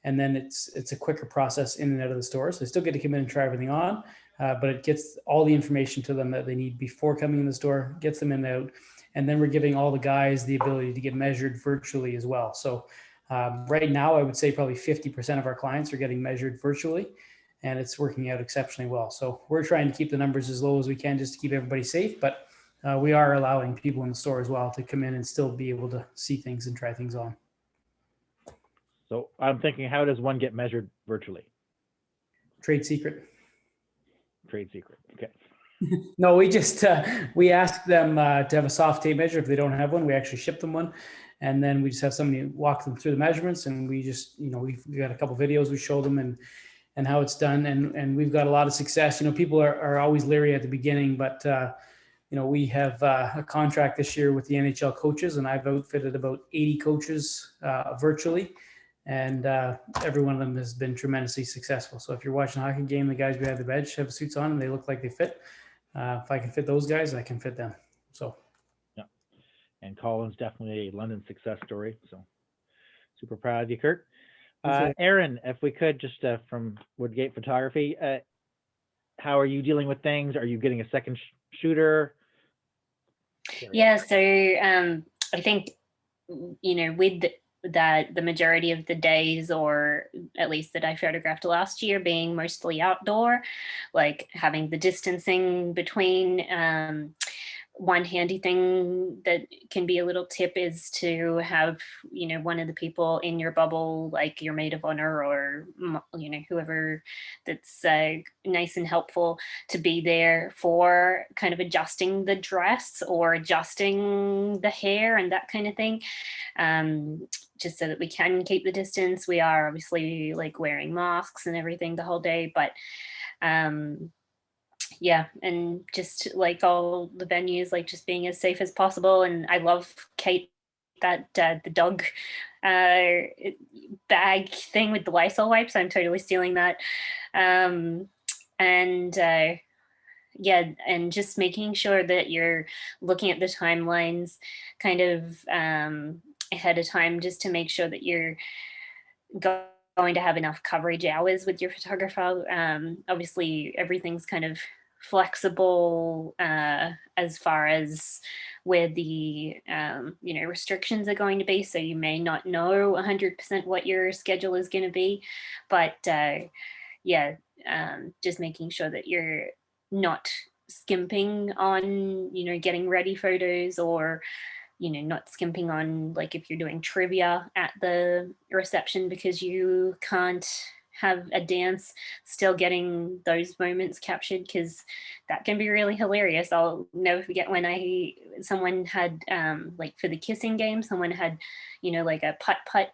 And then it's a quicker process in and out of the store. So they still get to come in and try everything on. But it gets all the information to them that they need before coming in the store, gets them in and out. And then we're giving all the guys the ability to get measured virtually as well. So right now, I would say probably 50% of our clients are getting measured virtually, and it's working out exceptionally well. So we're trying to keep the numbers as low as we can just to keep everybody safe. But we are allowing people in the store as well to come in and still be able to see things and try things on. So I'm thinking, how does one get measured virtually? Trade secret. trade secret. Okay. No, we just, we ask them to have a soft tape measure. If they don't have one, we actually ship them one. And then we just have somebody walk them through the measurements, and we just, we've got a couple videos we show them and how it's done. And we've got a lot of success. People are always leery at the beginning, but we have a contract this year with the NHL coaches, and I've outfitted about 80 coaches virtually. And every one of them has been tremendously successful. So if you're watching a hockey game, the guys behind the bench have suits on and they look like they fit. If I can fit those guys, I can fit them. So, yeah. And Colin's definitely a London success story. So super proud of you, Kurt. Aaron, if we could just from Woodgate Photography, how are you dealing with things? Are you getting a second shooter? Yeah, so I think, with that the majority of the days, or at least that I photographed last year, being mostly outdoor, like having the distancing between, one handy thing that can be a little tip is to have, one of the people in your bubble, like your maid of honor or, whoever that's nice and helpful, to be there for kind of adjusting the dress or adjusting the hair and that kind of thing. Just so that we can keep the distance. We are obviously like wearing masks and everything the whole day, but yeah, and just like all the venues, like just being as safe as possible. And I love, Kate, that the dog bag thing with the Lysol wipes. I'm totally stealing that. Yeah, and just making sure that you're looking at the timelines kind of ahead of time, just to make sure that you're going to have enough coverage hours with your photographer. Obviously, everything's kind of flexible as far as where the restrictions are going to be, so you may not know 100% what your schedule is going to be, but just making sure that you're not skimping on getting ready photos, or not skimping on, like, if you're doing trivia at the reception because you can't have a dance, still getting those moments captured, because that can be really hilarious. I'll never forget when someone had like for the kissing game, someone had like a putt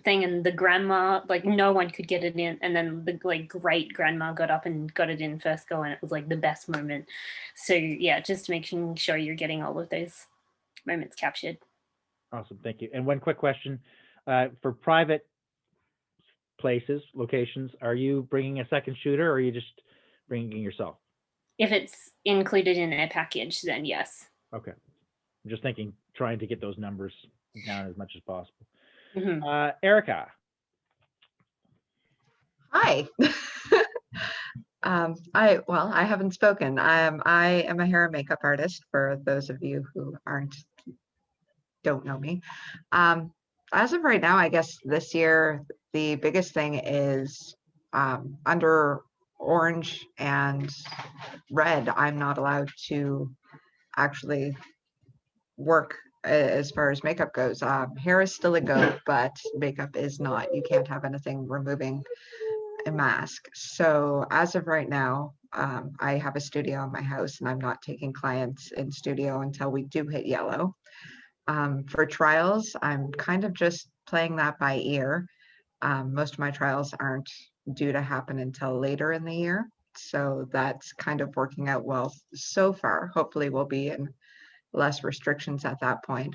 thing, and the grandma, like, no one could get it in, and then the great grandma got up and got it in first go, and it was like the best moment. So yeah, just making sure you're getting all of those moments captured. Awesome, thank you. And one quick question, for private places, locations, are you bringing a second shooter, or are you just bringing yourself? If it's included in a package, then yes. Okay, I'm just trying to get those numbers down as much as possible. Mm-hmm. Erica. Hi. I haven't spoken. I am a hair and makeup artist, for those of you who don't know me. As of right now, I guess this year, the biggest thing is under orange and red, I'm not allowed to actually work as far as makeup goes. Hair is still a go, but makeup is not. You can't have anything removing a mask. So as of right now, I have a studio in my house, and I'm not taking clients in studio until we do hit yellow. For trials, I'm kind of just playing that by ear. Most of my trials aren't due to happen until later in the year. So that's kind of working out well so far. Hopefully we'll be in less restrictions at that point.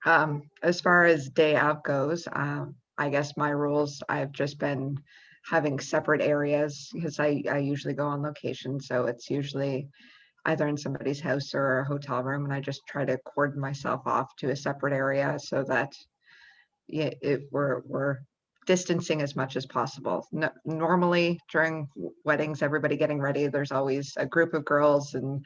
As far as day out goes, I guess my rules, I've just been having separate areas, because I usually go on location. So it's usually either in somebody's house or a hotel room, and I just try to cordon myself off to a separate area so that we're distancing as much as possible. Normally during weddings, everybody getting ready, there's always a group of girls and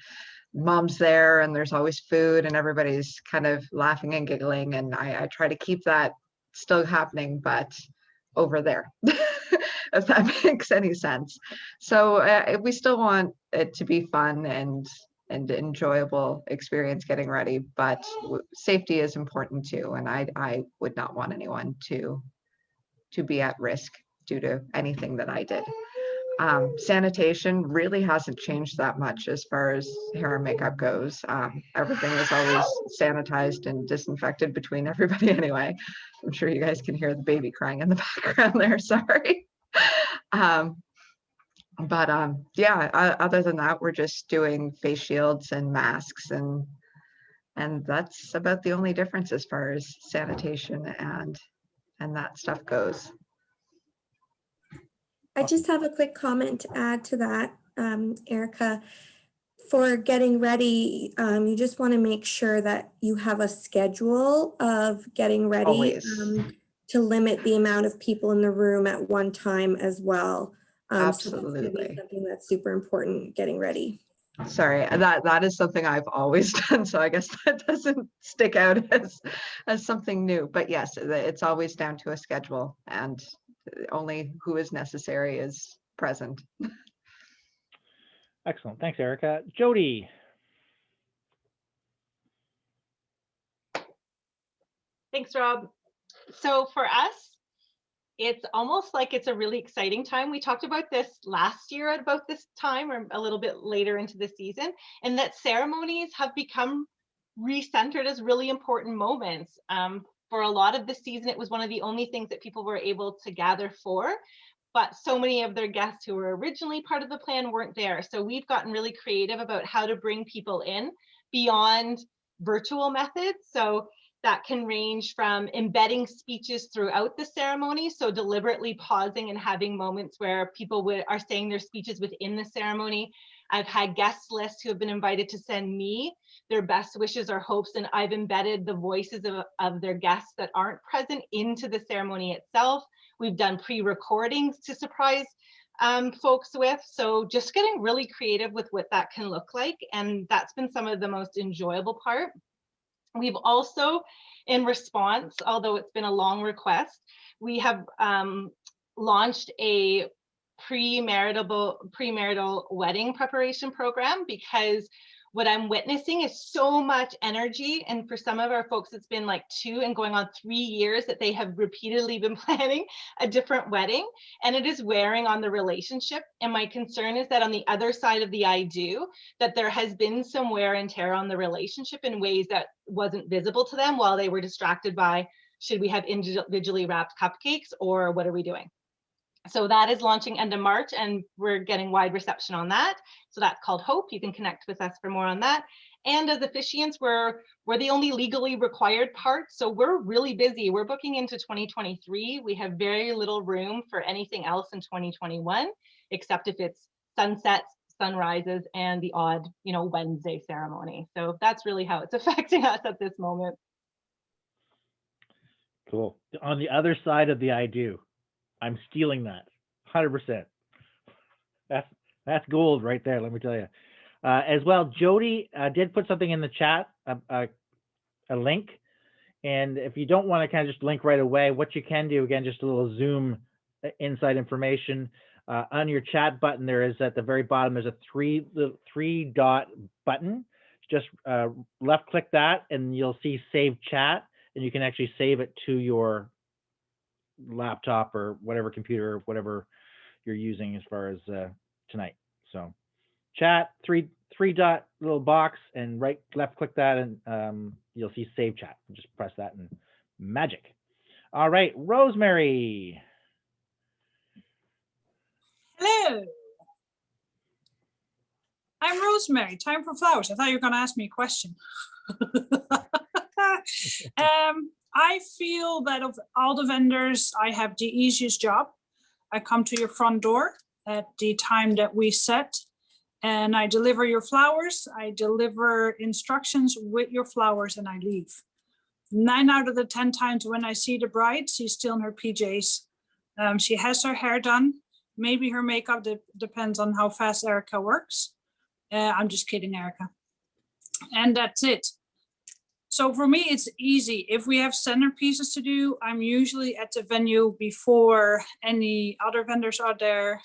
mom's there, and there's always food, and everybody's kind of laughing and giggling, and I try to keep that still happening, but over there, if that makes any sense. So we still want it to be fun and enjoyable experience getting ready, but safety is important too, and I would not want anyone to be at risk due to anything that I did. Sanitation really hasn't changed that much as far as hair and makeup goes. Everything is always sanitized and disinfected between everybody anyway. I'm sure you guys can hear the baby crying in the background there, sorry. Yeah, other than that, we're just doing face shields and masks, and that's about the only difference as far as sanitation and that stuff goes. I just have a quick comment to add to that, Erica. For getting ready, you just want to make sure that you have a schedule of getting ready to limit the amount of people in the room at one time as well. Absolutely. So that's going to be something that's super important, getting ready. Sorry, that is something I've always done, so I guess that doesn't stick out as something new. But yes, it's always down to a schedule, and only who is necessary is present. Excellent. Thanks, Erica. Jody. Thanks, Rob. So for us, it's almost like it's a really exciting time. We talked about this last year at about this time or a little bit later into the season, and that ceremonies have become recentered as really important moments. For a lot of the season, it was one of the only things that people were able to gather for, but so many of their guests who were originally part of the plan weren't there. So we've gotten really creative about how to bring people in beyond virtual methods. So that can range from embedding speeches throughout the ceremony, so deliberately pausing and having moments where people are saying their speeches within the ceremony. I've had guest lists who have been invited to send me their best wishes or hopes, and I've embedded the voices of their guests that aren't present into the ceremony itself. We've done pre-recordings to surprise folks with. So just getting really creative with what that can look like, and that's been some of the most enjoyable part. We've also, in response, although it's been a long request, we have launched a premarital wedding preparation program, because what I'm witnessing is so much energy. And for some of our folks, it's been like 2 and going on 3 years that they have repeatedly been planning a different wedding, and it is wearing on the relationship. And my concern is that on the other side of the I do, that there has been some wear and tear on the relationship in ways that wasn't visible to them while they were distracted by, should we have individually wrapped cupcakes or what are we doing? So that is launching end of March, and we're getting wide reception on that. So that's called Hope. You can connect with us for more on that. And as officiants, we're the only legally required part. So we're really busy. We're booking into 2023. We have very little room for anything else in 2021, except if it's sunsets, sunrises, and the odd, Wednesday ceremony. So that's really how it's affecting us at this moment. Cool. On the other side of the I do. I'm stealing that 100%. That's gold right there, let me tell you. As well, Jody did put something in the chat, a link. And if you don't want to kind of just link right away, what you can do, again, just a little Zoom inside information. On your chat button, there is at the very bottom, there's a three dot button. Just left click that and you'll see save chat, and you can actually save it to your laptop or whatever computer, whatever you're using as far as tonight. So chat, three dot little box, and left click that, and you'll see save chat. Just press that and magic. All right, Rosemary. Hello. I'm Rosemary. Time for flowers. I thought you were going to ask me a question. I feel that of all the vendors, I have the easiest job. I come to your front door at the time that we set, and I deliver your flowers. I deliver instructions with your flowers, and I leave. 9 out of the 10 times when I see the bride, she's still in her PJs. She has her hair done. Maybe her makeup depends on how fast Erica works. I'm just kidding, Erica. And that's it. So for me, it's easy. If we have centerpieces to do, I'm usually at the venue before any other vendors are there.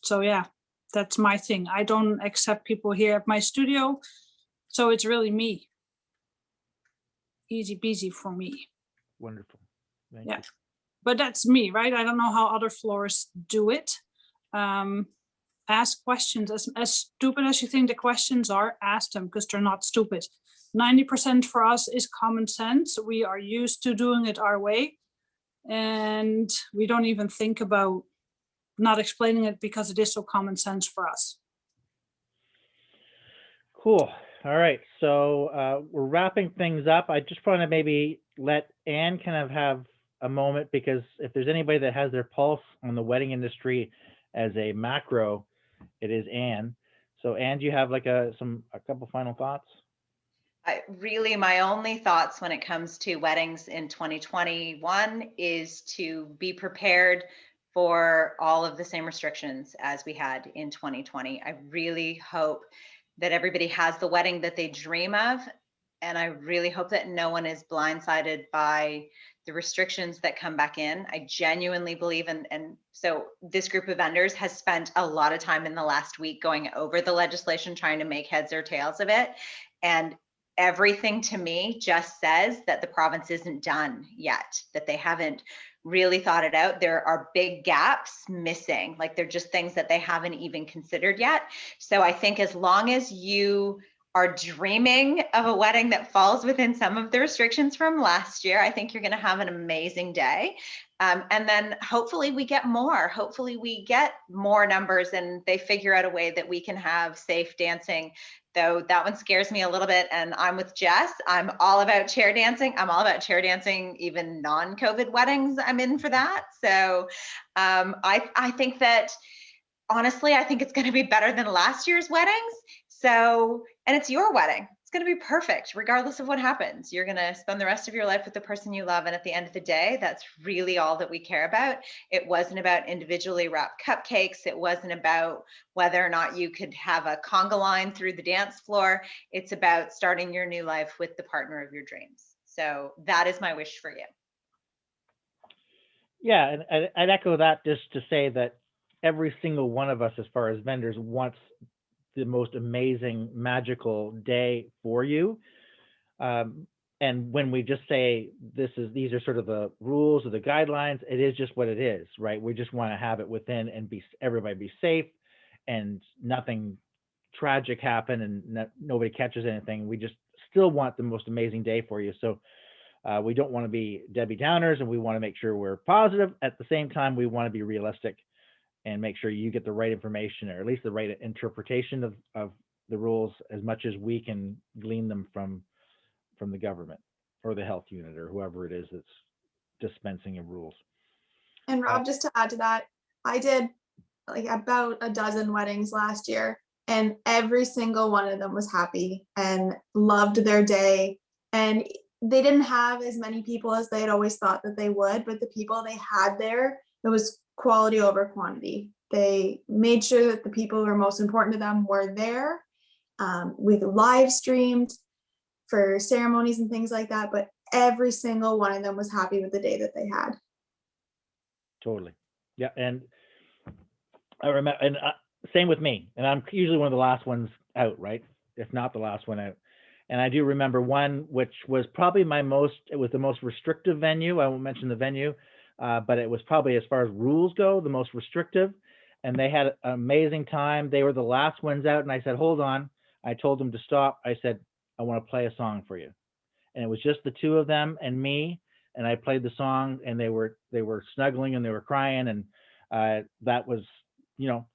So yeah, that's my thing. I don't accept people here at my studio. So it's really me. Easy peasy for me. Wonderful. Thank you. you. But that's me, right? I don't know how other floors do it. Ask questions. As stupid as you think the questions are, ask them, because they're not stupid. 90% for us is common sense. We are used to doing it our way. And we don't even think about not explaining it because it is so common sense for us. Cool. All right. So we're wrapping things up. I just want to maybe let Anne kind of have a moment, because if there's anybody that has their pulse on the wedding industry as a macro, it is Anne. So Anne, do you have like a couple final thoughts? Really, my only thoughts when it comes to weddings in 2021 is to be prepared for all of the same restrictions as we had in 2020. I really hope that everybody has the wedding that they dream of. And I really hope that no one is blindsided by the restrictions that come back in. I genuinely believe, and so this group of vendors has spent a lot of time in the last week going over the legislation, trying to make heads or tails of it. And everything to me just says that the province isn't done yet, that they haven't really thought it out. There are big gaps missing, like they're just things that they haven't even considered yet. So I think as long as you are dreaming of a wedding that falls within some of the restrictions from last year, I think you're going to have an amazing day. And then hopefully we get more. Hopefully we get more numbers and they figure out a way that we can have safe dancing. Though that one scares me a little bit. And I'm with Jess. I'm all about chair dancing. I'm all about chair dancing, even non-COVID weddings. I'm in for that. So I think that, honestly, I think it's going to be better than last year's weddings. So, and it's your wedding. It's going to be perfect, regardless of what happens. You're going to spend the rest of your life with the person you love. And at the end of the day, that's really all that we care about. It wasn't about individually wrapped cupcakes. It wasn't about whether or not you could have a conga line through the dance floor. It's about starting your new life with the partner of your dreams. So that is my wish for you. Yeah, and I'd echo that, just to say that every single one of us, as far as vendors, wants the most amazing, magical day for you. And when we just say these are sort of the rules or the guidelines, it is just what it is, right? We just want to have it within and everybody be safe and nothing tragic happen and nobody catches anything. We just still want the most amazing day for you. So we don't want to be Debbie Downers, and we want to make sure we're positive. At the same time, we want to be realistic and make sure you get the right information, or at least the right interpretation of the rules, as much as we can glean them from the government or the health unit or whoever it is that's dispensing of rules. And Rob, just to add to that, I did like about a dozen weddings last year, and every single one of them was happy and loved their day. And they didn't have as many people as they had always thought that they would, but the people they had there, it was quality over quantity. They made sure that the people who were most important to them were there. We live streamed for ceremonies and things like that, but every single one of them was happy with the day that they had. Totally. Yeah. And I remember, and same with me, and I'm usually one of the last ones out, right? If not the last one out. And I do remember one, which was probably it was the most restrictive venue. I won't mention the venue, but it was probably, as far as rules go, the most restrictive. And they had an amazing time. They were the last ones out. And I said, hold on. I told them to stop. I said, I want to play a song for you. And it was just the two of them and me. And I played the song, and they were snuggling and they were crying. And that was,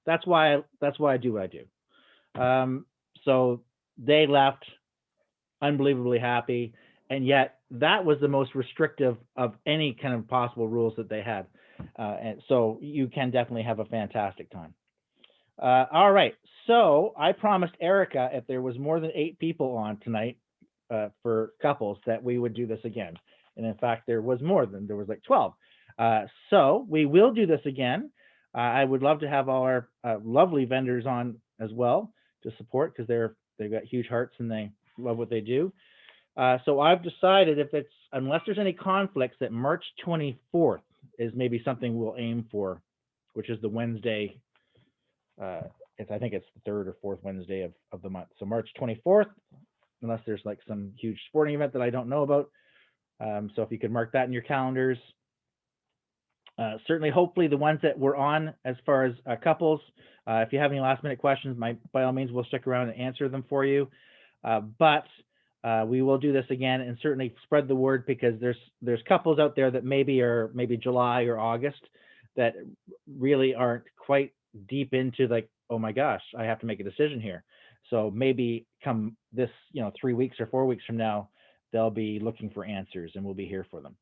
that's why I do what I do. So they left unbelievably happy, and yet that was the most restrictive of any kind of possible rules that they had. And so you can definitely have a fantastic time. All right, so I promised Erica, if there was more than 8 people on tonight for couples, that we would do this again. And in fact, there was like 12. So we will do this again. I would love to have all our lovely vendors on as well to support, because they've got huge hearts and they love what they do. So I've decided, unless there's any conflicts, that March 24th is maybe something we'll aim for, which is the Wednesday. I think it's the 3rd or 4th Wednesday of the month. So March 24th, unless there's like some huge sporting event that I don't know about. So if you could mark that in your calendars. certainly, hopefully the ones that we're on as far as couples, if you have any last minute questions, by all means, we'll stick around and answer them for you. But we will do this again and certainly spread the word, because there's couples out there that maybe July or August that really aren't quite deep into like, oh my gosh, I have to make a decision here. So maybe come this, 3 weeks or 4 weeks from now, they'll be looking for answers and we'll be here for them.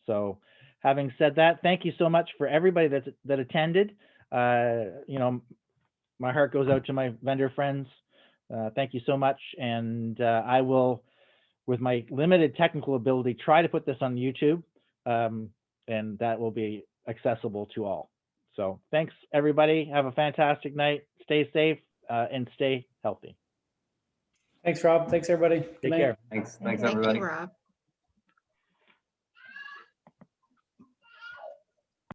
So having said that, thank you so much for everybody that attended. My heart goes out to my vendor friends. Thank you so much. And I will, with my limited technical ability, try to put this on YouTube, and that will be accessible to all. So thanks, everybody. Have a fantastic night. Stay safe and stay healthy. Thanks, Rob. Thanks, everybody. Good Take night. care. Thanks, Thank everybody. you, Rob.